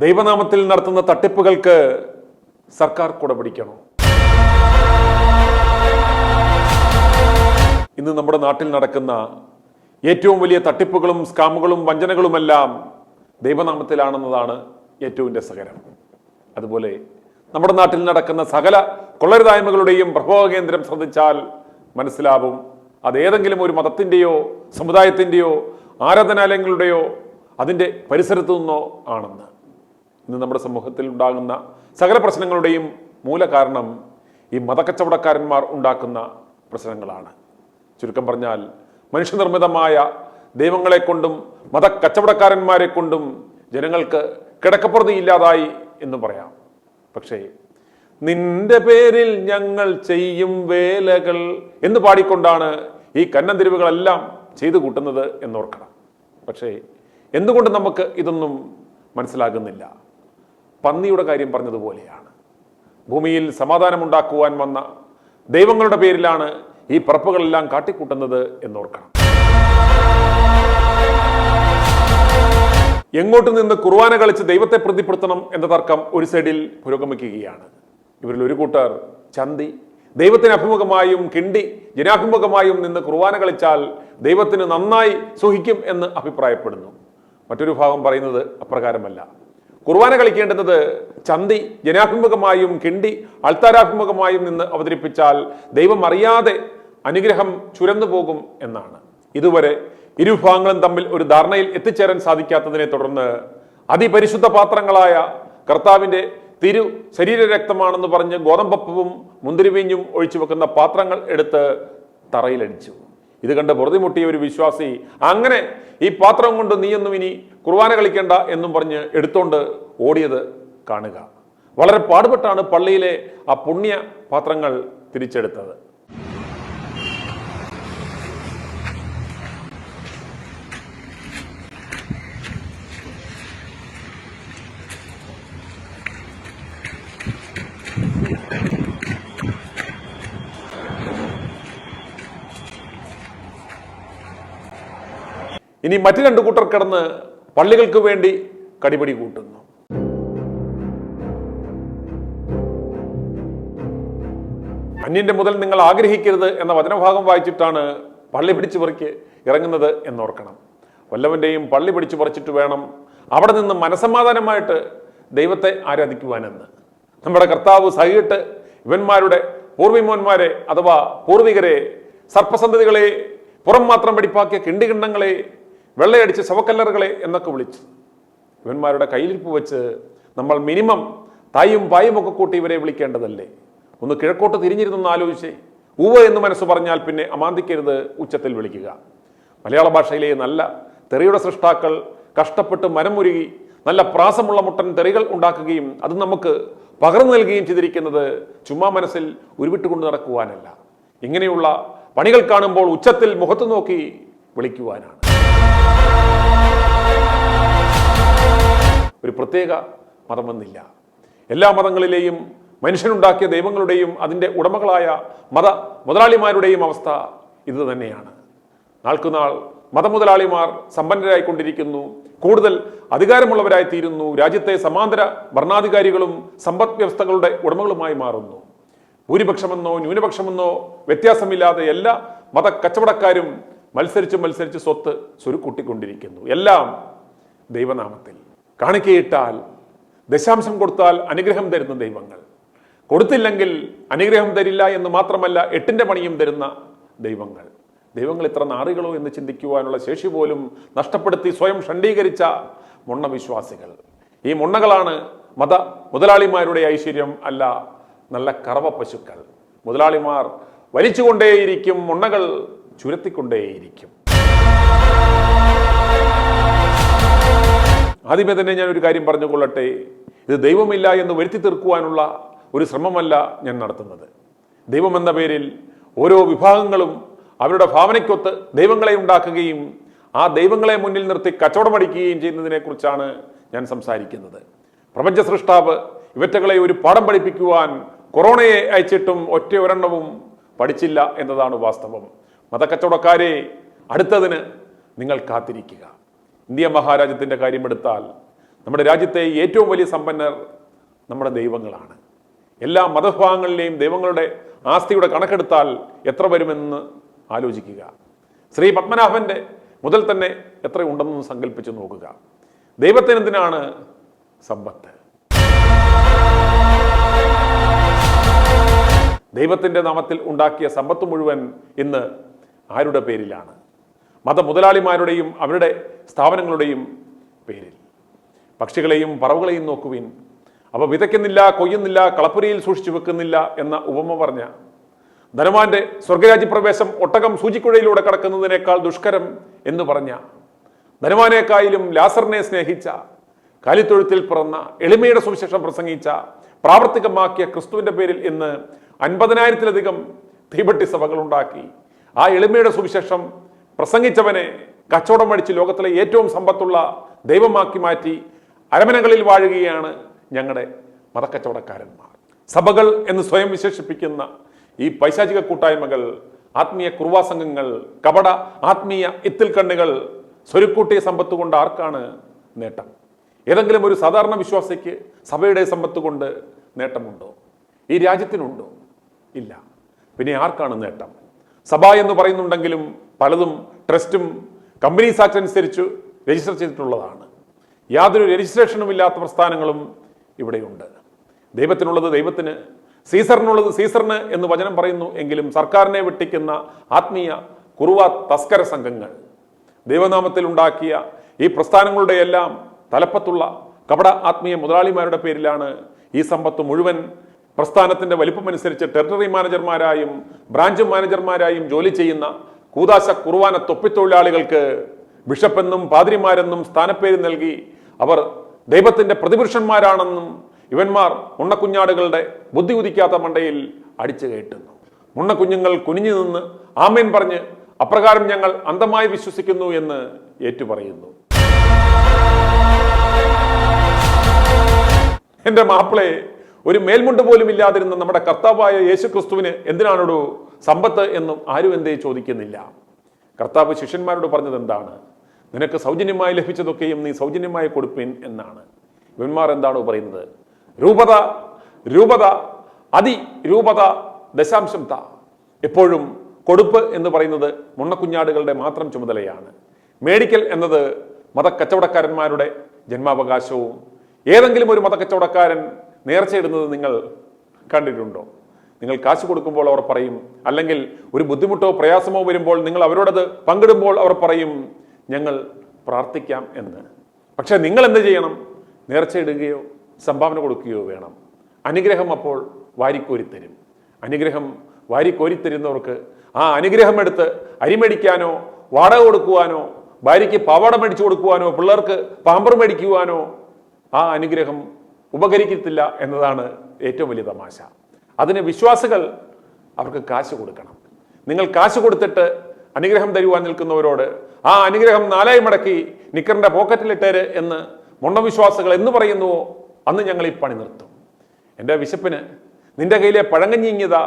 ദൈവനാമത്തിൽ നടത്തുന്ന തട്ടിപ്പുകൾക്ക് സർക്കാർ കൂടെ പിടിക്കണം. ഇന്ന് നമ്മുടെ നാട്ടിൽ നടക്കുന്ന ഏറ്റവും വലിയ തട്ടിപ്പുകളും സ്കാമുകളും വഞ്ചനകളുമെല്ലാം ദൈവനാമത്തിലാണെന്നതാണ് ഏറ്റവും രസകരം. അതുപോലെ നമ്മുടെ നാട്ടിൽ നടക്കുന്ന സകല കൊള്ളരുതായ്മകളുടെയും പ്രഭവ കേന്ദ്രം ശ്രദ്ധിച്ചാൽ മനസ്സിലാവും അതേതെങ്കിലും ഒരു മതത്തിൻ്റെയോ സമുദായത്തിൻ്റെയോ ആരാധനാലയങ്ങളുടെയോ അതിൻ്റെ പരിസരത്തു നിന്നോ ആണെന്ന്. ഇന്ന് നമ്മുടെ സമൂഹത്തിൽ ഉണ്ടാകുന്ന സകല പ്രശ്നങ്ങളുടെയും മൂല കാരണം ഈ മതക്കച്ചവടക്കാരന്മാർ ഉണ്ടാക്കുന്ന പ്രശ്നങ്ങളാണ്. ചുരുക്കം പറഞ്ഞാൽ മനുഷ്യനിർമ്മിതമായ ദൈവങ്ങളെ കൊണ്ടും മതക്കച്ചവടക്കാരന്മാരെ കൊണ്ടും ജനങ്ങൾക്ക് കിടക്കപ്പുറതി ഇല്ലാതായി എന്ന് പറയാം. പക്ഷേ നിന്റെ പേരിൽ ഞങ്ങൾ ചെയ്യും വേലകൾ എന്ന് പാടിക്കൊണ്ടാണ് ഈ കന്നന്തിരിവുകളെല്ലാം ചെയ്തു കൂട്ടുന്നത് എന്നോർക്കണം. പക്ഷേ എന്തുകൊണ്ട് നമുക്ക് ഇതൊന്നും മനസ്സിലാകുന്നില്ല? പന്നിയുടെ കാര്യം പറഞ്ഞതുപോലെയാണ്. ഭൂമിയിൽ സമാധാനമുണ്ടാക്കുവാൻ വന്ന ദൈവങ്ങളുടെ പേരിലാണ് ഈ പറപ്പുകളെല്ലാം കാട്ടിക്കൂട്ടുന്നത് എന്നോർക്കണം. എങ്ങോട്ട് നിന്ന് കുർബാന കളിച്ച് ദൈവത്തെ പ്രതിപ്പെടുത്തണം എന്ന തർക്കം ഒരു സൈഡിൽ പുരോഗമിക്കുകയാണ്. ഇവരിൽ ഒരു കൂട്ടർ ചന്തി ദൈവത്തിന് അഭിമുഖമായും കിണ്ടി ജനാഭിമുഖമായും നിന്ന് കുർബാന കളിച്ചാൽ ദൈവത്തിന് നന്നായി സുഖിക്കും എന്ന് അഭിപ്രായപ്പെടുന്നു. മറ്റൊരു ഭാഗം പറയുന്നത് അപ്രകാരമല്ല. കുർബാന കളിക്കേണ്ടുന്നത് ചന്തി ജനാഭിമുഖമായും കിണ്ടി ആൾത്താരാഭിമുഖമായും നിന്ന് അവതരിപ്പിച്ചാൽ ദൈവം അറിയാതെ അനുഗ്രഹം ചുരന്നു പോകും എന്നാണ്. ഇതുവരെ ഇരുവിഭാഗങ്ങളും തമ്മിൽ ഒരു ധാരണയിൽ എത്തിച്ചേരാൻ സാധിക്കാത്തതിനെ തുടർന്ന് അതിപരിശുദ്ധ പാത്രങ്ങളായ കർത്താവിന്റെ തിരു ശരീര രക്തമാണെന്ന് പറഞ്ഞ് ഗോതമ്പപ്പവും മുന്തിരിവീഞ്ഞും ഒഴിച്ചു വെക്കുന്ന പാത്രങ്ങൾ എടുത്ത് തറയിലടിച്ചു. ഇത് കണ്ട് പൊറുതിമുട്ടിയ ഒരു വിശ്വാസി അങ്ങനെ ഈ പാത്രം കൊണ്ട് നീയൊന്നും ഇനി കുർബാന കളിക്കേണ്ട എന്നും പറഞ്ഞ് എടുത്തോണ്ട് ഓടിയത് കാണുക. വളരെ പാടുപെട്ടാണ് പള്ളിയിലെ ആ പുണ്യ പാത്രങ്ങൾ തിരിച്ചെടുത്തത്. ഇനി മറ്റു രണ്ടു കൂട്ടർ കിടന്ന് പള്ളികൾക്ക് വേണ്ടി കടിപിടി കൂട്ടുന്നു. അന്യന്റെ മുതൽ നിങ്ങൾ ആഗ്രഹിക്കരുത് എന്ന വചനഭാഗം വായിച്ചിട്ടാണ് പള്ളി പിടിച്ചു പറിക്ക് ഇറങ്ങുന്നത് എന്നോർക്കണം. വല്ലവന്റെയും പള്ളി പിടിച്ചു പറിച്ചിട്ട് വേണം അവിടെ നിന്ന് മനസമാധാനമായിട്ട് ദൈവത്തെ ആരാധിക്കുവാനെന്ന്. നമ്മുടെ കർത്താവ് സഹിയിട്ട് ഇവന്മാരുടെ പൂർവിമോന്മാരെ അഥവാ പൂർവികരെ സർപ്പസന്തതികളെ പുറം മാത്രം വെടിപ്പാക്കിയ കിണ്ടികിണ്ണങ്ങളെ വെള്ളയടിച്ച ശവക്കല്ലറുകളെ എന്നൊക്കെ വിളിച്ചു. ഇവന്മാരുടെ കയ്യിലിരിപ്പ് വെച്ച് നമ്മൾ മിനിമം തായും പായും ഒക്കെ കൂട്ടി ഇവരെ വിളിക്കേണ്ടതല്ലേ? ഒന്ന് കിഴക്കോട്ട് തിരിഞ്ഞിരുന്നെന്ന് ആലോചിച്ചേ. ഉവ്വ് എന്ന് മനസ്സ് പറഞ്ഞാൽ പിന്നെ അമാന്തിക്കരുത് ഉച്ചത്തിൽ വിളിക്കുക. മലയാള ഭാഷയിലെ നല്ല തെറിയുടെ സൃഷ്ടാക്കൾ കഷ്ടപ്പെട്ട് മനമുരുകി നല്ല പ്രാസമുള്ള മുട്ടൻ തെറികൾ ഉണ്ടാക്കുകയും അത് നമുക്ക് പകർന്നു നൽകുകയും ചെയ്തിരിക്കുന്നത് ചുമ്മാ മനസ്സിൽ ഉരുവിട്ടുകൊണ്ട് നടക്കുവാനല്ല, ഇങ്ങനെയുള്ള പണികൾ കാണുമ്പോൾ ഉച്ചത്തിൽ മുഖത്ത് നോക്കി വിളിക്കുവാനാണ്. ഒരു പ്രത്യേക മതമെന്നില്ല. എല്ലാ മതങ്ങളിലെയും മനുഷ്യനുണ്ടാക്കിയ ദൈവങ്ങളുടെയും അതിൻ്റെ ഉടമകളായ മത മുതലാളിമാരുടെയും അവസ്ഥ ഇത് തന്നെയാണ്. നാൾക്കുനാൾ മതമുതലാളിമാർ സമ്പന്നരായിക്കൊണ്ടിരിക്കുന്നു, കൂടുതൽ അധികാരമുള്ളവരായി തീരുന്നു, രാജ്യത്തെ സമാന്തര ഭരണാധികാരികളും സമ്പദ് വ്യവസ്ഥകളുടെ ഉടമകളുമായി മാറുന്നു. ഭൂരിപക്ഷമെന്നോ ന്യൂനപക്ഷമെന്നോ വ്യത്യാസമില്ലാതെ എല്ലാ മത കച്ചവടക്കാരും മത്സരിച്ച് സ്വത്ത് സ്വരുക്കൂട്ടിക്കൊണ്ടിരിക്കുന്നു. എല്ലാം ദൈവനാമത്തിൽ. കാണിക്കയിട്ടാൽ ദശാംശം കൊടുത്താൽ അനുഗ്രഹം തരുന്ന ദൈവങ്ങൾ, കൊടുത്തില്ലെങ്കിൽ അനുഗ്രഹം തരില്ല എന്ന് മാത്രമല്ല എട്ടിന്റെ പണിയും തരുന്ന ദൈവങ്ങൾ. ദൈവങ്ങൾ ഇത്ര നാറികളോ എന്ന് ചിന്തിക്കുവാനുള്ള ശേഷി പോലും നഷ്ടപ്പെടുത്തി സ്വയം ഷണ്ഡീകരിച്ച മുണ്ണവിശ്വാസികൾ. ഈ മുണ്ണകളാണ് മത മുതലാളിമാരുടെ ഐശ്വര്യം, അല്ല നല്ല കറവ പശുക്കൾ. മുതലാളിമാർ വലിച്ചുകൊണ്ടേയിരിക്കും, മുണ്ണകൾ ചുരത്തിക്കൊണ്ടേയിരിക്കും. ആദ്യമേ തന്നെ ഞാൻ ഒരു കാര്യം പറഞ്ഞുകൊള്ളട്ടെ. ഇത് ദൈവമില്ല എന്ന് വരുത്തി തീർക്കുവാനുള്ള ഒരു ശ്രമമല്ല ഞാൻ നടത്തുന്നത്. ദൈവമെന്ന പേരിൽ ഓരോ വിഭാഗങ്ങളും അവരുടെ ഭാവനയ്ക്കൊത്ത് ദൈവങ്ങളെ ഉണ്ടാക്കുകയും ആ ദൈവങ്ങളെ മുന്നിൽ നിർത്തി കച്ചവടമടിക്കുകയും ചെയ്യുന്നതിനെ കുറിച്ചാണ് ഞാൻ സംസാരിക്കുന്നത്. പ്രപഞ്ച സൃഷ്ടാവ് ഇവറ്റകളെ ഒരു പാഠം പഠിപ്പിക്കുവാൻ കൊറോണയെ അയച്ചിട്ടും ഒറ്റ ഒരെണ്ണവും പഠിച്ചില്ല എന്നതാണ് വാസ്തവം. മതക്കച്ചവടക്കാരെ, അടുത്തതിന് നിങ്ങൾ കാത്തിരിക്കുക. ഇന്ത്യ മഹാരാജ്യത്തിന്റെ കാര്യമെടുത്താൽ നമ്മുടെ രാജ്യത്തെ ഏറ്റവും വലിയ സമ്പന്നർ നമ്മുടെ ദൈവങ്ങളാണ്. എല്ലാ മതവിഭാഗങ്ങളിലെയും ദൈവങ്ങളുടെ ആസ്തിയുടെ കണക്കെടുത്താൽ എത്ര വരുമെന്ന് ആലോചിക്കുക. ശ്രീ പത്മനാഭന്റെ മുതൽ തന്നെ എത്ര ഉണ്ടെന്ന് സങ്കല്പിച്ച് നോക്കുക. ദൈവത്തിന് എന്തിനാണ് സമ്പത്ത്? ദൈവത്തിന്റെ നാമത്തിൽ ഉണ്ടാക്കിയ സമ്പത്ത് മുഴുവൻ ഇന്ന് ആരുടെ പേരിലാണ്? മതമുതലാളിമാരുടെയും അവരുടെ സ്ഥാപനങ്ങളുടെയും പേരിൽ. പക്ഷികളെയും പറവുകളെയും നോക്കുവിൻ, അവ വിതയ്ക്കുന്നില്ല, കൊയ്യുന്നില്ല, കളപ്പുരയിൽ സൂക്ഷിച്ചു വെക്കുന്നില്ല എന്ന ഉപമ പറഞ്ഞ ധനവാന്റെ സ്വർഗരാജ്യപ്രവേശം ഒട്ടകം സൂചിക്കുഴയിലൂടെ കടക്കുന്നതിനേക്കാൾ ദുഷ്കരം എന്ന് പറഞ്ഞ, ധനവാനേക്കായാലും ലാസറിനെ സ്നേഹിച്ച, കാലിത്തൊഴുത്തിൽ പിറന്ന, എളിമയുടെ സുവിശേഷം പ്രസംഗിച്ച, പ്രാവർത്തികമാക്കിയ ക്രിസ്തുവിന്റെ പേരിൽ ഇന്ന് 50,000-ലധികം തീവട്ടി സഭകൾ ഉണ്ടാക്കി ആ എളിമയുടെ സുവിശേഷം പ്രസംഗിച്ചവനെ കച്ചവടം അടിച്ച് ലോകത്തിലെ ഏറ്റവും സമ്പത്തുള്ള ദൈവമാക്കി മാറ്റി അരമനകളിൽ വാഴുകയാണ് ഞങ്ങളുടെ മതക്കച്ചവടക്കാരന്മാർ. സഭകൾ എന്ന് സ്വയം വിശേഷിപ്പിക്കുന്ന ഈ പൈശാചിക കൂട്ടായ്മകൾ, ആത്മീയ കുർവാസംഘങ്ങൾ, കപട ആത്മീയ ഇത്തിൽ കണ്ണുകൾ സ്വരുക്കൂട്ടിയ സമ്പത്ത് കൊണ്ട് ആർക്കാണ് നേട്ടം? ഏതെങ്കിലും ഒരു സാധാരണ വിശ്വാസിക്ക് സഭയുടെ സമ്പത്ത് കൊണ്ട് നേട്ടമുണ്ടോ? ഈ രാജ്യത്തിനുണ്ടോ? ഇല്ല. പിന്നെ ആർക്കാണ് നേട്ടം? സഭ എന്ന് പറയുന്നുണ്ടെങ്കിലും പലതും ട്രസ്റ്റും കമ്പനീസ് ആക്ട് അനുസരിച്ച് രജിസ്റ്റർ ചെയ്തിട്ടുള്ളതാണ്. യാതൊരു രജിസ്ട്രേഷനും ഇല്ലാത്ത പ്രസ്ഥാനങ്ങളും ഇവിടെയുണ്ട്. ദൈവത്തിനുള്ളത് ദൈവത്തിന്, സീസറിനുള്ളത് സീസറിന് എന്ന് വചനം പറയുന്നു എങ്കിലും സർക്കാരിനെ വെട്ടിക്കുന്ന ആത്മീയ കുറുവ തസ്കര സംഘങ്ങൾ ദൈവനാമത്തിൽ ഉണ്ടാക്കിയ ഈ പ്രസ്ഥാനങ്ങളുടെ എല്ലാം തലപ്പത്തുള്ള കപട ആത്മീയ മുതലാളിമാരുടെ പേരിലാണ് ഈ സമ്പത്ത് മുഴുവൻ പ്രസ്ഥാനത്തിന്റെ വലിപ്പമനുസരിച്ച് ടെറിട്ടറി മാനേജർമാരായും ബ്രാഞ്ച് മാനേജർമാരായും ജോലി ചെയ്യുന്ന കൂതാശ കുർവാന തൊപ്പിത്തൊഴിലാളികൾക്ക് ബിഷപ്പെന്നും പാതിരിമാരെന്നും സ്ഥാനപ്പേര് നൽകി അവർ ദൈവത്തിന്റെ പ്രതിപുരുഷന്മാരാണെന്നും ഇവന്മാർ മുണ്ണക്കുഞ്ഞാടുകളുടെ ബുദ്ധി ഉദിക്കാത്ത മണ്ടയിൽ അടിച്ചു കയറ്റുന്നു. മുണ്ണക്കുഞ്ഞുങ്ങൾ കുനിഞ്ഞു നിന്ന് ആമേൻ പറഞ്ഞ് അപ്രകാരം ഞങ്ങൾ അന്ധമായി വിശ്വസിക്കുന്നു എന്ന് ഏറ്റുപറയുന്നു. എന്റെ മാപ്പിളെ, ഒരു മേൽമുണ്ട് പോലും ഇല്ലാതിരുന്ന നമ്മുടെ കർത്താവായ യേശു ക്രിസ്തുവിന് എന്തിനാണൊരു സമ്പത്ത് എന്നും ആരും എന്തേ ചോദിക്കുന്നില്ല. കർത്താവ് ശിഷ്യന്മാരോട് പറഞ്ഞത് എന്താണ്? നിനക്ക് സൗജന്യമായി ലഭിച്ചതൊക്കെയും നീ സൗജന്യമായി കൊടുപ്പിൻ എന്നാണ്. ഇവന്മാർ എന്താണോ പറയുന്നത്? രൂപത രൂപത അതിരൂപത ദശാംശം താ. എപ്പോഴും കൊടുപ്പ് എന്ന് പറയുന്നത് മുണ്ണക്കുഞ്ഞാടുകളുടെ മാത്രം ചുമതലയാണ്. മേടിക്കൽ എന്നത് മതക്കച്ചവടക്കാരന്മാരുടെ ജന്മാവകാശവും. ഏതെങ്കിലും ഒരു മതക്കച്ചവടക്കാരൻ നേർച്ചയിടുന്നത് നിങ്ങൾ കണ്ടിട്ടുണ്ടോ? നിങ്ങൾ കാശ് കൊടുക്കുമ്പോൾ അവർ പറയും, അല്ലെങ്കിൽ ഒരു ബുദ്ധിമുട്ടോ പ്രയാസമോ വരുമ്പോൾ നിങ്ങൾ അവരോടത് പങ്കിടുമ്പോൾ അവർ പറയും ഞങ്ങൾ പ്രാർത്ഥിക്കാം എന്ന്. പക്ഷെ നിങ്ങൾ എന്ത് ചെയ്യണം? നേർച്ചയിടുകയോ സംഭാവന കൊടുക്കുകയോ വേണം. അനുഗ്രഹം അപ്പോൾ വാരിക്കോരിത്തരും. അനുഗ്രഹം വാരിക്കോരിത്തരുന്നവർക്ക് ആ അനുഗ്രഹം എടുത്ത് അരിമേടിക്കാനോ വാടക കൊടുക്കുവാനോ ഭാര്യയ്ക്ക് പാവാട മേടിച്ചു കൊടുക്കുവാനോ പിള്ളേർക്ക് പാമ്പർ മേടിക്കുവാനോ ആ അനുഗ്രഹം ഉപകരിക്കത്തില്ല എന്നതാണ് ഏറ്റവും വലിയ തമാശ. അതിന് വിശ്വാസികൾ അവർക്ക് കാശ് കൊടുക്കണം. നിങ്ങൾ കാശ് കൊടുത്തിട്ട് അനുഗ്രഹം തരുവാൻ നിൽക്കുന്നവരോട് ആ അനുഗ്രഹം 4 മടക്കി നിക്കറിന്റെ പോക്കറ്റിലിട്ടേര് എന്ന് മുണ്ണവിശ്വാസികൾ എന്ന് പറയുന്നുവോ അന്ന് ഞങ്ങൾ ഈ പണി നിർത്തും. എൻ്റെ വിശപ്പിന് നിന്റെ കയ്യിലെ പഴങ്കഞ്ഞിങ്ങിയതാ,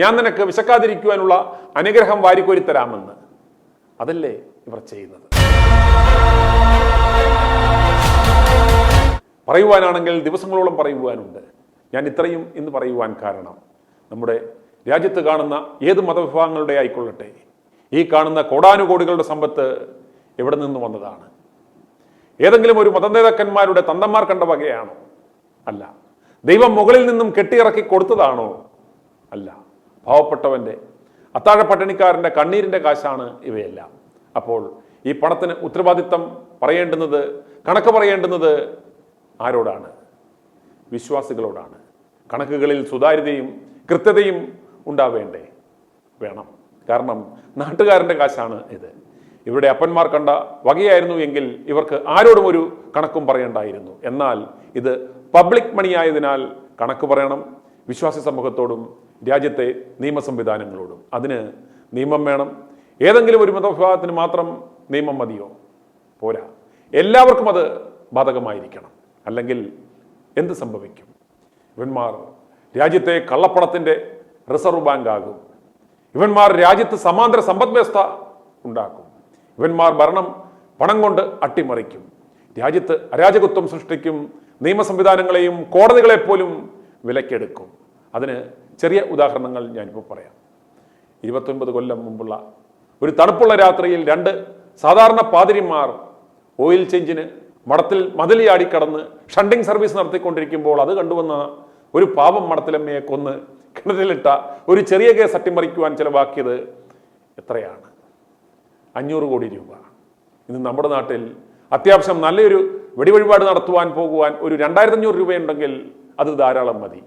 ഞാൻ നിനക്ക് വിശക്കാതിരിക്കുവാനുള്ള അനുഗ്രഹം വാരിക്കോരിത്തരാമെന്ന്. അതല്ലേ ഇവർ ചെയ്യുന്നത്? പറയുവാനാണെങ്കിൽ ദിവസങ്ങളോളം പറയുവാനുണ്ട്. ഞാൻ ഇത്രയും ഇന്ന് പറയുവാൻ കാരണം നമ്മുടെ രാജ്യത്ത് കാണുന്ന ഏത് മതവിഭാഗങ്ങളുടെ ആയിക്കൊള്ളട്ടെ, ഈ കാണുന്ന കോടാനുകോടികളുടെ സമ്പത്ത് എവിടെ നിന്ന് വന്നതാണ്? ഏതെങ്കിലും ഒരു മതനേതാക്കന്മാരുടെ തന്തന്മാർ കണ്ട വകയാണോ? അല്ല. ദൈവം മുകളിൽ നിന്നും കെട്ടിയിറക്കി കൊടുത്തതാണോ? അല്ല. പാവപ്പെട്ടവന്റെ അത്താഴ പട്ടിണിക്കാരന്റെ കണ്ണീരിന്റെ കാശാണ് ഇവയെല്ലാം. അപ്പോൾ ഈ പണത്തിന് ഉത്തരവാദിത്തം പറയേണ്ടുന്നത്, കണക്ക് പറയേണ്ടുന്നത് ആരോടാണ്? വിശ്വാസികളോടാണ്. കണക്കുകളിൽ സുതാര്യതയും കൃത്യതയും ഉണ്ടാവേണ്ടേ? വേണം. കാരണം നാട്ടുകാരൻ്റെ കാശാണ് ഇത്. ഇവരുടെ അപ്പന്മാർ കണ്ട വകയായിരുന്നു എങ്കിൽ ഇവർക്ക് ആരോടും ഒരു കണക്കും പറയേണ്ടായിരുന്നു. എന്നാൽ ഇത് പബ്ലിക് മണിയായതിനാൽ കണക്ക് പറയണം വിശ്വാസി സമൂഹത്തോടും രാജ്യത്തെ നിയമ സംവിധാനങ്ങളോടും. അതിന് നിയമം വേണം. ഏതെങ്കിലും ഒരു മതവിഭാഗത്തിന് മാത്രം നിയമം മതിയോ? പോരാ. എല്ലാവർക്കും അത് ബാധകമായിരിക്കണം. അല്ലെങ്കിൽ എന്ത് സംഭവിക്കും? ഇവന്മാർ രാജ്യത്തെ കള്ളപ്പണത്തിന്റെ റിസർവ് ബാങ്ക് ആകും. ഇവന്മാർ രാജ്യത്ത് സമാന്തര സമ്പദ് വ്യവസ്ഥ ഉണ്ടാക്കും. ഇവന്മാർ ഭരണം പണം കൊണ്ട് അട്ടിമറിക്കും. രാജ്യത്ത് അരാജകത്വം സൃഷ്ടിക്കും, നിയമ സംവിധാനങ്ങളെയും കോടതികളെപ്പോലും വിലക്കെടുക്കും. അതിന് ചെറിയ ഉദാഹരണങ്ങൾ ഞാനിപ്പോൾ പറയാം. 29 കൊല്ലം മുമ്പുള്ള ഒരു തണുപ്പുള്ള രാത്രിയിൽ 2 സാധാരണ പാതിരിമാർ ഓയിൽ ചേഞ്ചിന് മഠത്തിൽ മതിലിയാടി കടന്ന് ഷണ്ടിങ് സർവീസ് നടത്തിക്കൊണ്ടിരിക്കുമ്പോൾ അത് കണ്ടുവന്ന ഒരു പാവം മഠത്തിലമ്മയെ കൊന്ന് കിണറ്റിലിട്ട ഒരു ചെറിയ കേസ് അട്ടിമറിക്കുവാൻ ചെലവാക്കിയത് എത്രയാണ്? 500 കോടി രൂപ. ഇന്ന് നമ്മുടെ നാട്ടിൽ അത്യാവശ്യം നല്ലൊരു വെടിവഴിപാട് നടത്തുവാൻ പോകുവാൻ ഒരു 2500 രൂപയുണ്ടെങ്കിൽ അത് ധാരാളം മതി.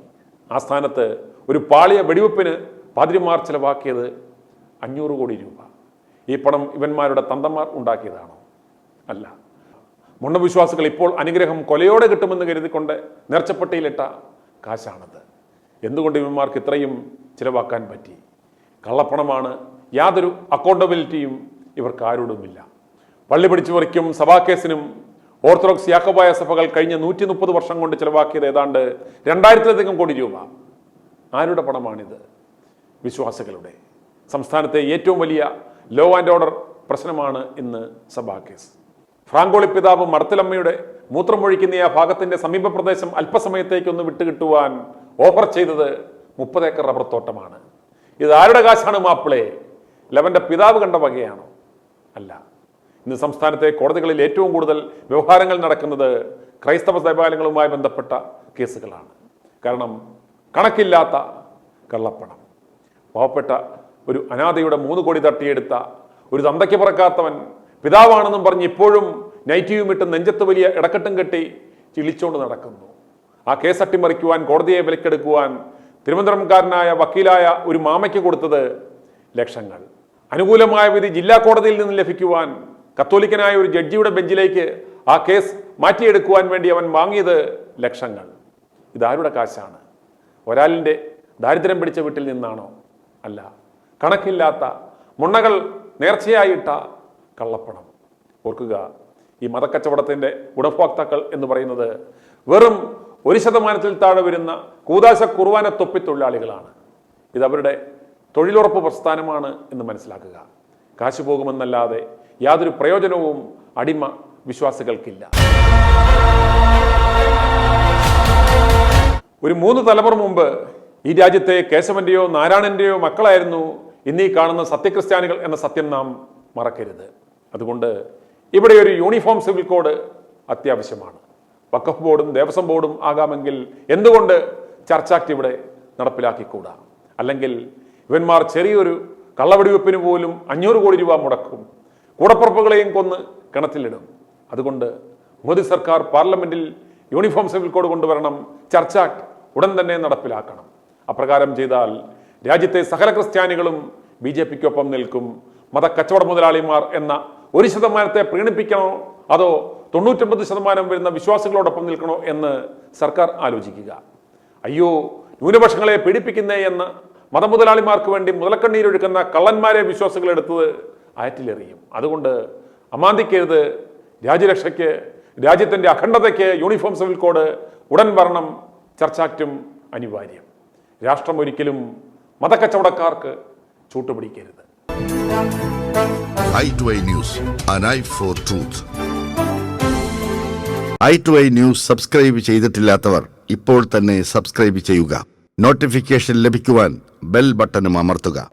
ആ സ്ഥാനത്ത് ഒരു പാളിയ വെടിവെപ്പിന് പാതിരിമാർ ചെലവാക്കിയത് 500 കോടി രൂപ. ഈ പണം ഇവന്മാരുടെ തന്തന്മാർ ഉണ്ടാക്കിയതാണോ? അല്ല. മുണ്ണവിശ്വാസികൾ ഇപ്പോൾ അനുഗ്രഹം കൊലയോടെ കിട്ടുമെന്ന് കരുതിക്കൊണ്ട് നേർച്ചപ്പെട്ടിയിലിട്ട കാശാണത്. എന്തുകൊണ്ട് ഇവന്മാർക്ക് ഇത്രയും ചിലവാക്കാൻ പറ്റി? കള്ളപ്പണമാണ്. യാതൊരു അക്കൗണ്ടബിലിറ്റിയും ഇവർക്ക് ആരോടുമില്ല. പള്ളി പിടിച്ചു പറിക്കും സഭാക്കേസിനും ഓർത്തഡോക്സ് യാക്കോബായ സഭകൾ കഴിഞ്ഞ 130 വർഷം കൊണ്ട് ചിലവാക്കിയത് ഏതാണ്ട് 2000-ലധികം കോടി രൂപ. ആരുടെ പണമാണിത്? വിശ്വാസികളുടെ. സംസ്ഥാനത്തെ ഏറ്റവും വലിയ ലോ ആൻഡ് ഓർഡർ പ്രശ്നമാണ് ഇന്ന് സഭാക്കേസ്. ഫ്രാങ്കോളി പിതാവ് മടത്തിലമ്മയുടെ മൂത്രമൊഴിക്കുന്ന ആ ഭാഗത്തിന്റെ സമീപ പ്രദേശം അല്പസമയത്തേക്കൊന്ന് വിട്ടുകിട്ടുവാൻ ഓഫർ ചെയ്തത് 30 ഏക്കർ റബ്ബർ തോട്ടമാണ്. ഇത് ആരുടെ കാശാണ് മാപ്പിളെ? ലവന്റെ പിതാവ് കണ്ട വകയാണോ? അല്ല. ഇന്ന് സംസ്ഥാനത്തെ കോടതികളിൽ ഏറ്റവും കൂടുതൽ വ്യവഹാരങ്ങൾ നടക്കുന്നത് ക്രൈസ്തവ ദേവാലയങ്ങളുമായി ബന്ധപ്പെട്ട കേസുകളാണ്. കാരണം കണക്കില്ലാത്ത കള്ളപ്പണം. പാവപ്പെട്ട ഒരു അനാഥയുടെ 3 കോടി തട്ടിയെടുത്ത ഒരു തന്തയ്ക്ക് പറക്കാത്തവൻ പിതാവാണെന്നും പറഞ്ഞ് ഇപ്പോഴും നൈറ്റിയും ഇട്ട് നെഞ്ചത്ത് വലിയ ഇടക്കെട്ടും കെട്ടി ചിളിച്ചോണ്ട് നടക്കുന്നു. ആ കേസ് അട്ടിമറിക്കുവാൻ, കോടതിയെ വിലക്കെടുക്കുവാൻ തിരുവനന്തപുരംകാരനായ വക്കീലായ ഒരു മാമയ്ക്ക് കൊടുത്തത് ലക്ഷങ്ങൾ. അനുകൂലമായ വിധി ജില്ലാ കോടതിയിൽ നിന്ന് ലഭിക്കുവാൻ കത്തോലിക്കനായ ഒരു ജഡ്ജിയുടെ ബെഞ്ചിലേക്ക് ആ കേസ് മാറ്റിയെടുക്കുവാൻ വേണ്ടി അവൻ വാങ്ങിയത് ലക്ഷങ്ങൾ. ഇതാരുടെ കാശാണ്? ഒരാളിൻ്റെ ദാരിദ്ര്യം പിടിച്ച വീട്ടിൽ നിന്നാണോ? അല്ല. കണക്കില്ലാത്ത മുണ്ണകൾ നേർച്ചയായിട്ട കള്ളപ്പണം. ഓർക്കുക, ഈ മതക്കച്ചവടത്തിൻ്റെ ഗുണഭോക്താക്കൾ എന്ന് പറയുന്നത് വെറും 1% താഴെ വരുന്ന കൂതാശ കുർബാന തൊപ്പിത്തൊഴിലാളികളാണ്. ഇതവരുടെ തൊഴിലുറപ്പ് പ്രസ്ഥാനമാണ് എന്ന് മനസ്സിലാക്കുക. കാശ് പോകുമെന്നല്ലാതെ യാതൊരു പ്രയോജനവും അടിമ വിശ്വാസികൾക്കില്ല. ഒരു 3 തലമുറ മുമ്പ് ഈ രാജ്യത്തെ കേശവന്റെയോ നാരായണന്റെയോ മക്കളായിരുന്നു ഇന്നീ കാണുന്ന സത്യക്രിസ്ത്യാനികൾ എന്ന സത്യം നാം മറക്കരുത്. അതുകൊണ്ട് ഇവിടെ ഒരു യൂണിഫോം സിവിൽ കോഡ് അത്യാവശ്യമാണ്. വഖഫ് ബോർഡും ദേവസ്വം ബോർഡും ആകാമെങ്കിൽ എന്തുകൊണ്ട് ചർച്ച് ആക്ട് ഇവിടെ നടപ്പിലാക്കിക്കൂടാ? അല്ലെങ്കിൽ ഇവന്മാർ ചെറിയൊരു കള്ളവെടിവെപ്പിന് പോലും 500 കോടി രൂപ മുടക്കും. കൂടപ്പുറപ്പുകളെയും കൊന്ന് കിണറ്റിലിടും. അതുകൊണ്ട് മോദി സർക്കാർ പാർലമെന്റിൽ യൂണിഫോം സിവിൽ കോഡ് കൊണ്ടുവരണം. ചർച്ച് ആക്ട് ഉടൻ തന്നെ നടപ്പിലാക്കണം. അപ്രകാരം ചെയ്താൽ രാജ്യത്തെ സകല ക്രിസ്ത്യാനികളും BJPക്കൊപ്പം നിൽക്കും. മതക്കച്ചവട മുതലാളിമാർ എന്ന 1% പ്രീണിപ്പിക്കണോ അതോ 99% വരുന്ന വിശ്വാസികളോടൊപ്പം നിൽക്കണോ എന്ന് സർക്കാർ ആലോചിക്കുക. അയ്യോ, ന്യൂനപക്ഷങ്ങളെ പീഡിപ്പിക്കുന്നേ എന്ന് മതമുതലാളിമാർക്ക് വേണ്ടി മുതലക്കണ്ണീരൊഴുക്കുന്ന കള്ളന്മാരെ വിശ്വാസികൾ എടുത്തത് ആറ്റിലെറിയും. അതുകൊണ്ട് അമാന്തിക്കരുത്. രാജ്യരക്ഷയ്ക്ക്, രാജ്യത്തിന്റെ അഖണ്ഡതയ്ക്ക് യൂണിഫോം സിവിൽ കോഡ് ഉടൻ വരണം. ചർച്ച് ആക്റ്റും അനിവാര്യം. രാഷ്ട്രം ഒരിക്കലും മതക്കച്ചവടക്കാർക്ക് ചൂട്ടുപിടിക്കരുത്. i2i News, an eye for truth. i2i News subscribe ചെയ്തിട്ടില്ലാത്തവർ ഇപ്പോൾ തന്നെ സബ്സ്ക്രൈബ് ചെയ്യുക. നോട്ടിഫിക്കേഷൻ ലഭിക്കുവാൻ ബെൽ ബട്ടണും അമർത്തുക.